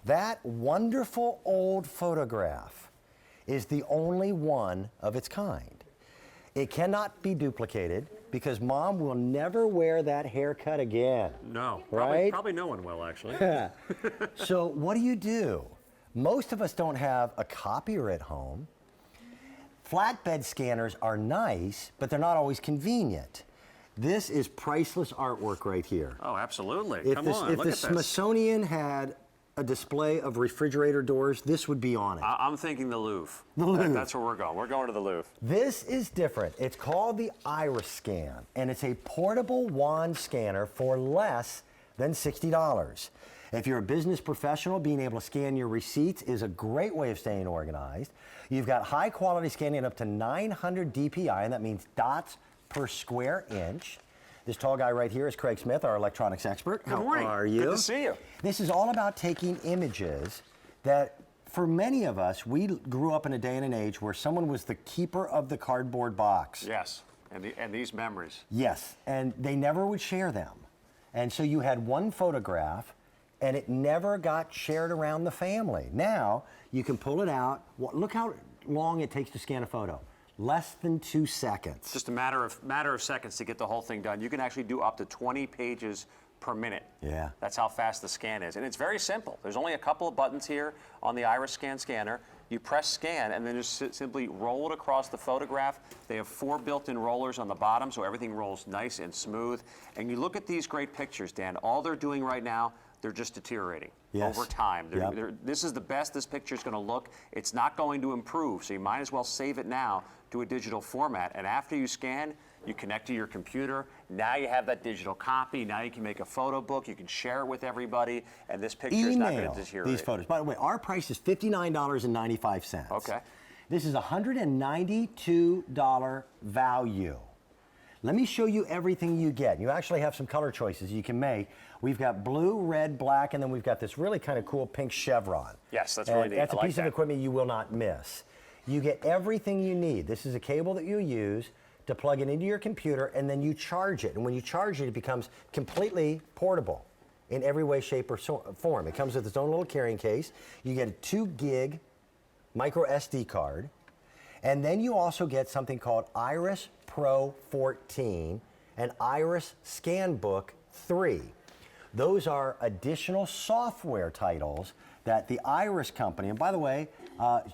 That wonderful old photograph is the only one of its kind. It cannot be duplicated because Mom will never wear that haircut again. No, right? Probably no one will, actually. So what do? Most of us don't have a copier at home. Flatbed scanners are nice, but they're not always convenient. This is priceless artwork right here. Oh, absolutely. If Come the, on, if look the at this. Smithsonian had a display of refrigerator doors, this would be on it. I'm thinking the Louvre. The Louvre. That's where we're going. We're going to the Louvre. This is different. It's called the IRIScan, and it's a portable wand scanner for less than $60. If you're a business professional, being able to scan your receipts is a great way of staying organized. You've got high quality scanning up to 900 DPI, and that means dots per square inch. This tall guy right here is Craig Smith, our electronics expert. Good morning. How are you? Good to see you. This is all about taking images that, for many of us, we grew up in a day and an age where someone was the keeper of the cardboard box. Yes, and these memories. Yes, and they never would share them. And so you had one photograph, and it never got shared around the family. Now, you can pull it out. Look how long it takes to scan a photo. Less than 2 seconds. Just a matter of seconds to get the whole thing done. You can actually do up to 20 pages per minute. Yeah. That's how fast the scan is. And it's very simple. There's only a couple of buttons here on the IRIScan scanner. You press scan and then just simply roll it across the photograph. They have 4 built-in rollers on the bottom, so everything rolls nice and smooth. And you look at these great pictures, Dan. All they're doing right now, they're just deteriorating over time. This is the best this picture is going to look. It's not going to improve, so you might as well save it now to a digital format. And after you scan, you connect to your computer. Now you have that digital copy. Now you can make a photo book. You can share it with everybody, and this picture is not going to deteriorate. These photos. By the way, our price is $59.95. Okay. This is a $192 value. Let me show you everything you get. You actually have some color choices you can make. We've got blue, red, black, and then we've got this really kind of cool pink chevron. Yes, that's really neat. That's a piece of equipment you will not miss. You get everything you need. This is a cable that you use to plug it into your computer, and then you charge it. And when you charge it, it becomes completely portable in every way, shape, or form. It comes with its own little carrying case. You get a 2 gig micro SD card. And then you also get something called Iris Pro 14 and Iris Scanbook 3. Those are additional software titles that the Iris company, and by the way,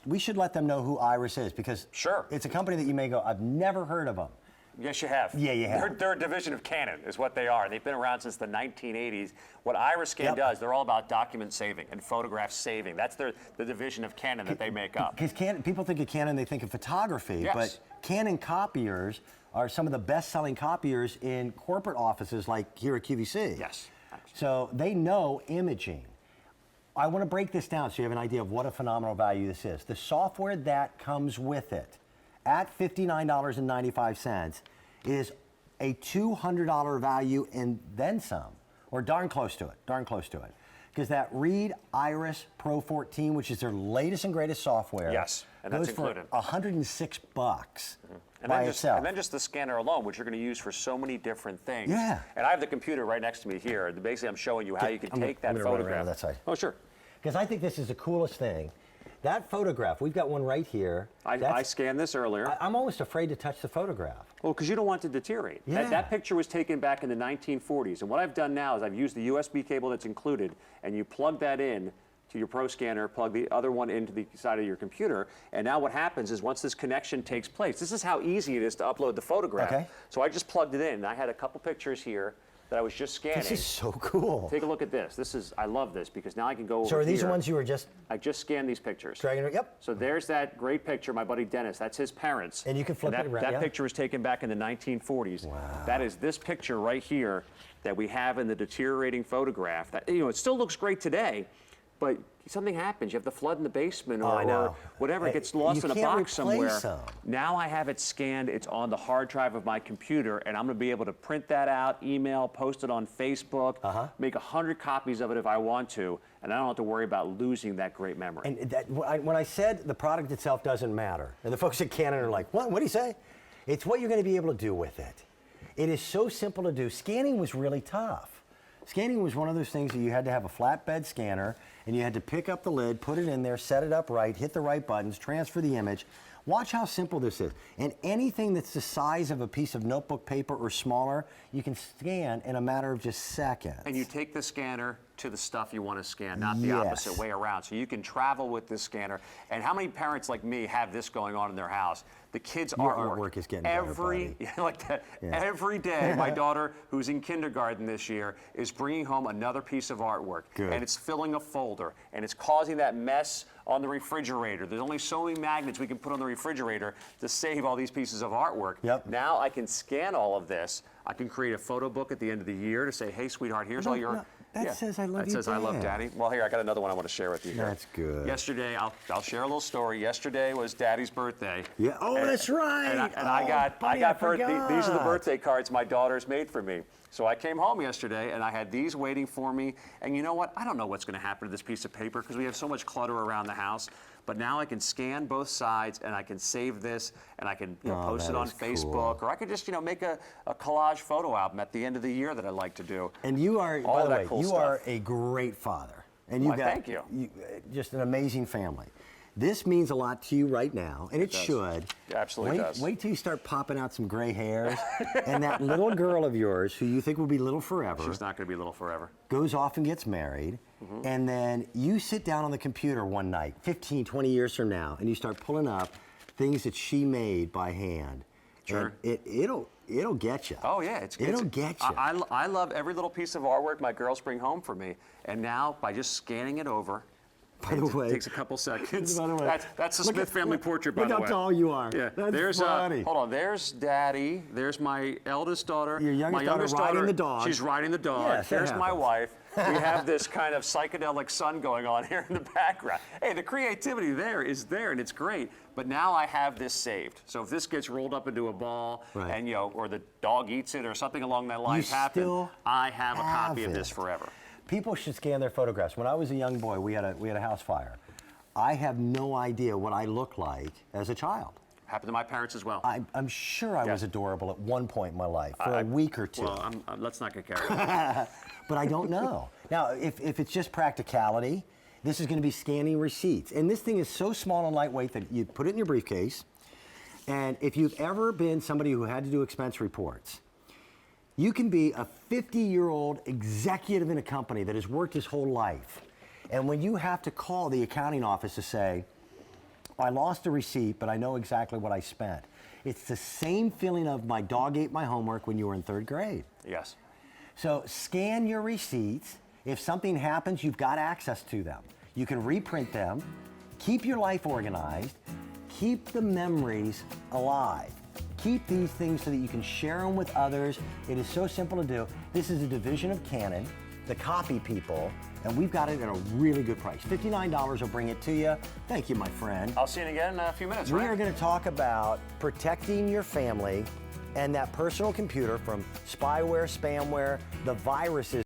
we should let them know who Iris is, because it's a company that you may go, I've never heard of them. Yes, you have. Yeah, you have. They're a division of Canon, is what they are. They've been around since the 1980s. What IRIScan does, they're all about document saving and photograph saving. That's the division of Canon that they make up. Because people think of Canon, they think of photography, but Canon copiers are some of the best-selling copiers in corporate offices like here at QVC. Yes. So they know imaging. I want to break this down so you have an idea of what a phenomenal value this is. The software that comes with it at $59.95 is a $200 value and then some, or darn close to it, Because that Read Iris Pro 14, which is their latest and greatest software, and that's included. For $106 by itself. And then just the scanner alone, which you're going to use for so many different things. Yeah. And I have the computer right next to me here. Basically, I'm showing you how you can take that photograph. Run around that side. Oh, sure. Because I think this is the coolest thing. That photograph, we've got one right here. I scanned this earlier. I'm almost afraid to touch the photograph. Well, because you don't want it to deteriorate. Yeah. That picture was taken back in the 1940s. And what I've done now is I've used the USB cable that's included, and you plug that in to your Pro Scanner, plug the other one into the side of your computer, and now what happens is once this connection takes place, this is how easy it is to upload the photograph. Okay. So I just plugged it in, and I had a couple pictures here that I was just scanning. This is so cool. Take a look at this. I love this because now I can go over here. So are these the ones you were just... I just scanned these pictures. Dragging, yep. So there's that great picture, my buddy Dennis. That's his parents. And you can flip it around. That picture was taken back in the 1940s. Wow. That is this picture right here that we have in the deteriorating photograph. That, it still looks great today, but something happens. You have the flood in the basement or whatever. It gets lost in a box somewhere. Now I have it scanned. It's on the hard drive of my computer, and I'm going to be able to print that out, email, post it on Facebook, make 100 copies of it if I want to, and I don't have to worry about losing that great memory. And when I said the product itself doesn't matter, and the folks at Canon are like, what do you say? It's what you're going to be able to do with it. It is so simple to do. Scanning was really tough. Scanning was one of those things that you had to have a flatbed scanner, and you had to pick up the lid, put it in there, set it up right, hit the right buttons, transfer the image. Watch how simple this is. And anything that's the size of a piece of notebook paper or smaller, you can scan in a matter of just seconds. And you take the scanner to the stuff you want to scan, not the Yes. opposite way around. So you can travel with this scanner. And how many parents like me have this going on in their house? The kids' Your artwork is getting better, buddy. like that. Yeah. Every day, my daughter, who's in kindergarten this year, is bringing home another piece of artwork. Good. And it's filling a folder, and it's causing that mess on the refrigerator. There's only so many magnets we can put on the refrigerator to save all these pieces of artwork. Yep. Now I can scan all of this. I can create a photo book at the end of the year to say, hey, sweetheart, here's all your... No, that says I love That you, says I love Dad. Daddy. Well, here, I got another one I want to share with you here. That's good. Yesterday, I'll share a little story. Yesterday was Daddy's birthday. Yeah. Oh, that's right. And I got buddy, I these are the forgot. birthday cards my daughter's made for me. So I came home yesterday and I had these waiting for me. And you know what? I don't know what's going to happen to this piece of paper because we have so much clutter around the house. But now I can scan both sides and I can save this and I can post it that on is Facebook, cool. or I could just make a collage photo album at the end of the year that I like to do. And you are, All by the that way, cool you stuff. are a great father. And you've Why, got thank you. Just an amazing family. This means a lot to you right now, and it does. should. It absolutely does. Wait till you start popping out some gray hairs, and that little girl of yours, who you think will be little forever, She's not going to be little forever. goes off and gets married, and then you sit down on the computer one night, 15, 20 years from now, and you start pulling up things that she made by hand. Sure. And it'll get you. Oh yeah, It'll get you. I love every little piece of artwork my girls bring home for me, and now by just scanning it over, By the way, it takes a couple seconds. By the way, that's the look Smith at- family look- portrait, by look the how way. tall you are. Yeah, That's there's funny. hold on. There's Daddy. There's my eldest daughter. Your youngest my daughter youngest riding daughter, the dog. She's riding the dog. Yes, that There's my happens. wife. We have this kind of psychedelic sun going on here in the background. Hey, the creativity there is there, and it's great. But now I have this saved. So if this gets rolled up into a ball, Right. and or the dog eats it, or something along that lines happen, still I have a copy of have this it. forever. People should scan their photographs. When I was a young boy, we had a house fire. I have no idea what I looked like as a child. Happened to my parents as well. I'm sure I was Yes. adorable at one point in my life, for a week or two. Well, let's not get carried away. But I don't know. Now, if it's just practicality, this is going to be scanning receipts. And this thing is so small and lightweight that you put it in your briefcase. And if you've ever been somebody who had to do expense reports, you can be a 50-year-old executive in a company that has worked his whole life. And when you have to call the accounting office to say, I lost a receipt, but I know exactly what I spent. It's the same feeling of my dog ate my homework when you were in 3rd grade. Yes. So scan your receipts. If something happens, you've got access to them. You can reprint them, keep your life organized, keep the memories alive. Keep these things so that you can share them with others. It is so simple to do. This is a division of Canon, the copy people, and we've got it at a really good price. $59 will bring it to you. Thank you, my friend. I'll see you again in a few minutes, We right? are going to talk about protecting your family and that personal computer from spyware, spamware, the viruses.